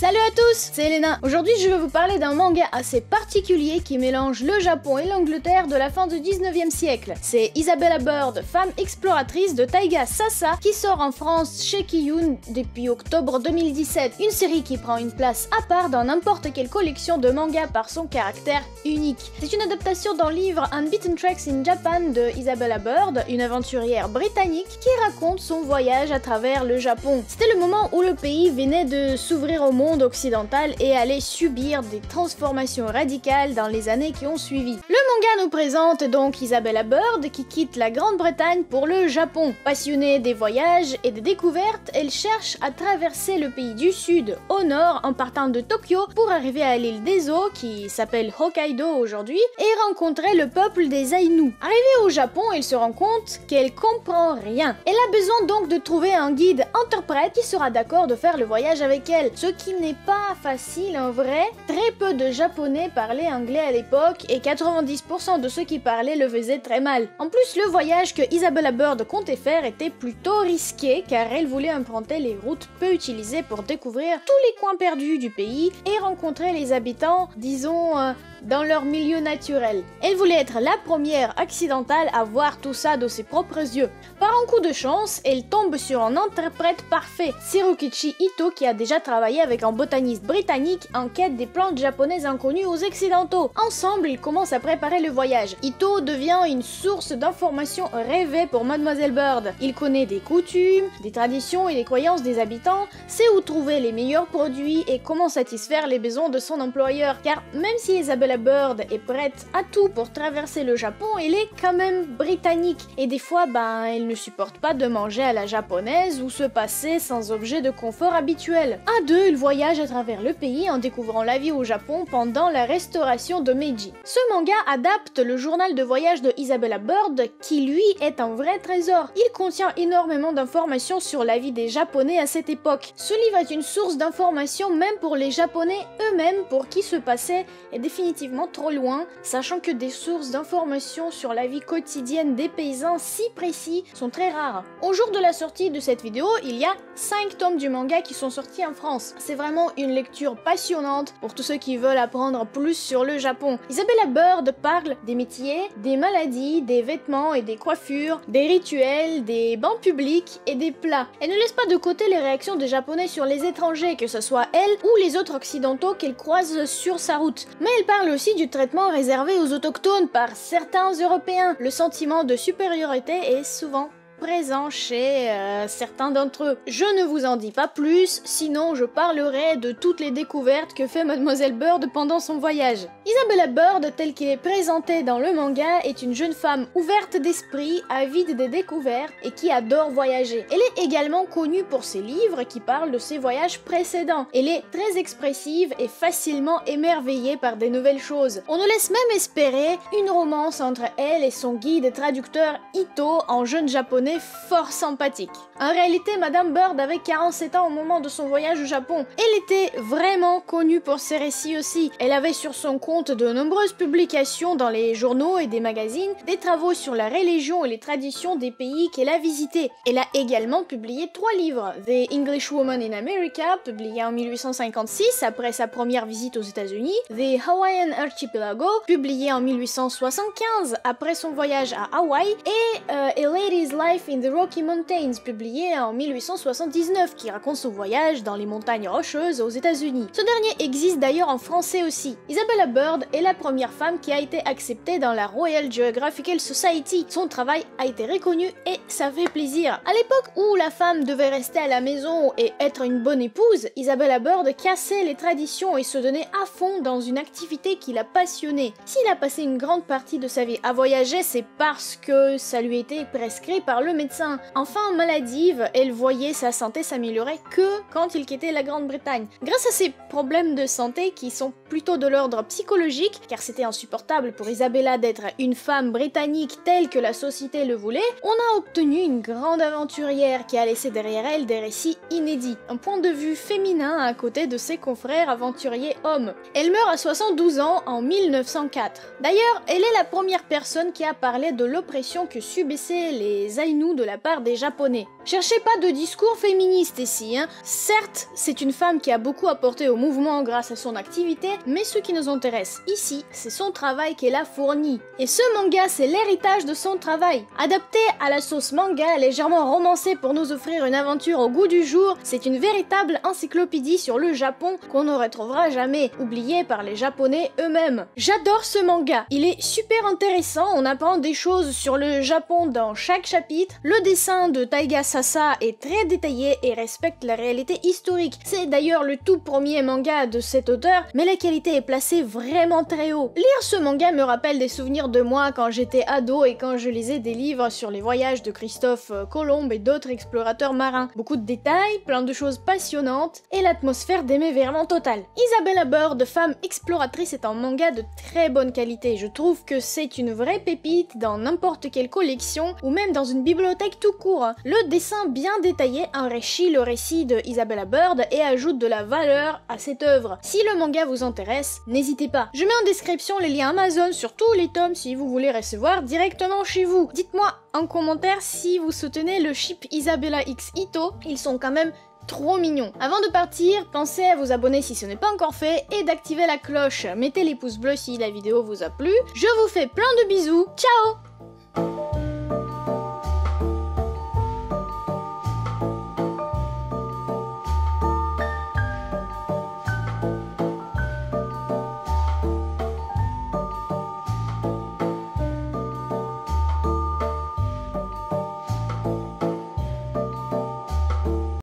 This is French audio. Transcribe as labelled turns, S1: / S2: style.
S1: Salut à tous, c'est Elena. Aujourd'hui je vais vous parler d'un manga assez particulier qui mélange le Japon et l'Angleterre de la fin du 19e siècle. C'est Isabella Bird, femme exploratrice de Taiga Sasa, qui sort en France chez Kiyun depuis octobre 2017. Une série qui prend une place à part dans n'importe quelle collection de mangas par son caractère unique. C'est une adaptation d'un livre Unbeaten Tracks in Japan de Isabella Bird, une aventurière britannique qui raconte son voyage à travers le Japon. C'était le moment où le pays venait de s'ouvrir au monde occidental et allait subir des transformations radicales dans les années qui ont suivi. Le manga nous présente donc Isabella Bird qui quitte la Grande-Bretagne pour le Japon. Passionnée des voyages et des découvertes, elle cherche à traverser le pays du sud au nord en partant de Tokyo pour arriver à l'île des eaux qui s'appelle Hokkaido aujourd'hui et rencontrer le peuple des Ainu. Arrivée au Japon, elle se rend compte qu'elle comprend rien. Elle a besoin donc de trouver un guide interprète qui sera d'accord de faire le voyage avec elle, ce qui n'est pas facile en vrai. Très peu de japonais parlaient anglais à l'époque et 90% de ceux qui parlaient le faisaient très mal. En plus, le voyage que Isabella Bird comptait faire était plutôt risqué car elle voulait emprunter les routes peu utilisées pour découvrir tous les coins perdus du pays et rencontrer les habitants, disons, dans leur milieu naturel. Elle voulait être la première occidentale à voir tout ça de ses propres yeux. Par un coup de chance, elle tombe sur un interprète parfait, Shirokichi Ito, qui a déjà travaillé avec un botaniste britannique en quête des plantes japonaises inconnues aux occidentaux. Ensemble, ils commencent à préparer le voyage. Ito devient une source d'informations rêvée pour Mademoiselle Bird. Il connaît des coutumes, des traditions et des croyances des habitants, sait où trouver les meilleurs produits et comment satisfaire les besoins de son employeur. Car même si Isabella Bird est prête à tout pour traverser le Japon, elle est quand même britannique. Et des fois, elle ne supporte pas de manger à la japonaise ou se passer sans objet de confort habituel. À deux, ils voyagent à travers le pays en découvrant la vie au Japon pendant la restauration de Meiji. Ce manga adapte le journal de voyage de Isabella Bird qui lui est un vrai trésor. Il contient énormément d'informations sur la vie des japonais à cette époque. Ce livre est une source d'informations même pour les japonais eux-mêmes pour qui se passait est définitivement trop loin, sachant que des sources d'informations sur la vie quotidienne des paysans si précis sont très rares. Au jour de la sortie de cette vidéo, il y a 5 tomes du manga qui sont sortis en France. C'est vraiment une lecture passionnante pour tous ceux qui veulent apprendre plus sur le Japon. Isabella Bird parle des métiers, des maladies, des vêtements et des coiffures, des rituels, des bancs publics et des plats. Elle ne laisse pas de côté les réactions des japonais sur les étrangers, que ce soit elle ou les autres occidentaux qu'elle croise sur sa route. Mais elle parle aussi du traitement réservé aux autochtones par certains Européens. Le sentiment de supériorité est souvent présent chez certains d'entre eux. Je ne vous en dis pas plus, sinon je parlerai de toutes les découvertes que fait Mademoiselle Bird pendant son voyage. Isabella Bird, telle qu'elle est présentée dans le manga, est une jeune femme ouverte d'esprit, avide des découvertes et qui adore voyager. Elle est également connue pour ses livres qui parlent de ses voyages précédents. Elle est très expressive et facilement émerveillée par des nouvelles choses. On nous laisse même espérer une romance entre elle et son guide et traducteur Ito, en jeune japonais fort sympathique. En réalité, Madame Bird avait 47 ans au moment de son voyage au Japon. Elle était vraiment connue pour ses récits aussi. Elle avait sur son compte de nombreuses publications dans les journaux et des magazines, des travaux sur la religion et les traditions des pays qu'elle a visités. Elle a également publié 3 livres. The English Woman in America, publié en 1856 après sa première visite aux États-Unis, The Hawaiian Archipelago, publié en 1875 après son voyage à Hawaï, et A Lady's Life in the Rocky Mountains, publié en 1879, qui raconte son voyage dans les montagnes rocheuses aux États-Unis. Ce dernier existe d'ailleurs en français aussi. Isabella Bird est la première femme qui a été acceptée dans la Royal Geographical Society. Son travail a été reconnu et ça fait plaisir. À l'époque où la femme devait rester à la maison et être une bonne épouse, Isabella Bird cassait les traditions et se donnait à fond dans une activité qui la passionnait. S'il a passé une grande partie de sa vie à voyager, c'est parce que ça lui était prescrit par le médecin. Enfin maladive, elle voyait sa santé s'améliorer que quand il quittait la Grande-Bretagne. Grâce à ses problèmes de santé qui sont plutôt de l'ordre psychologique, car c'était insupportable pour Isabella d'être une femme britannique telle que la société le voulait, on a obtenu une grande aventurière qui a laissé derrière elle des récits inédits, un point de vue féminin à côté de ses confrères aventuriers hommes. Elle meurt à 72 ans en 1904. D'ailleurs, elle est la première personne qui a parlé de l'oppression que subissaient les Ainu de la part des Japonais. Cherchez pas de discours féministe ici, hein. Certes, c'est une femme qui a beaucoup apporté au mouvement grâce à son activité, mais ce qui nous intéresse ici, c'est son travail qu'elle a fourni. Et ce manga, c'est l'héritage de son travail. Adapté à la sauce manga, légèrement romancé pour nous offrir une aventure au goût du jour, c'est une véritable encyclopédie sur le Japon qu'on ne retrouvera jamais, oubliée par les Japonais eux-mêmes. J'adore ce manga, il est super intéressant, on apprend des choses sur le Japon dans chaque chapitre, le dessin de Taiga Sasa est très détaillé et respecte la réalité historique. C'est d'ailleurs le tout premier manga de cet auteur, mais la qualité est placée vraiment très haut. Lire ce manga me rappelle des souvenirs de moi quand j'étais ado et quand je lisais des livres sur les voyages de Christophe Colomb et d'autres explorateurs marins. Beaucoup de détails, plein de choses passionnantes et l'atmosphère d'émerveillement total. Isabella Bird, femme exploratrice, est un manga de très bonne qualité. Je trouve que c'est une vraie pépite dans n'importe quelle collection ou même dans une bibliothèque tout court. Le dessin bien détaillé enrichit le récit de Isabella Bird et ajoute de la valeur à cette œuvre. Si le manga vous intéresse, n'hésitez pas. Je mets en description les liens Amazon sur tous les tomes si vous voulez recevoir directement chez vous. Dites-moi en commentaire si vous soutenez le ship Isabella X Ito, ils sont quand même trop mignons. Avant de partir, pensez à vous abonner si ce n'est pas encore fait et d'activer la cloche. Mettez les pouces bleus si la vidéo vous a plu. Je vous fais plein de bisous, ciao!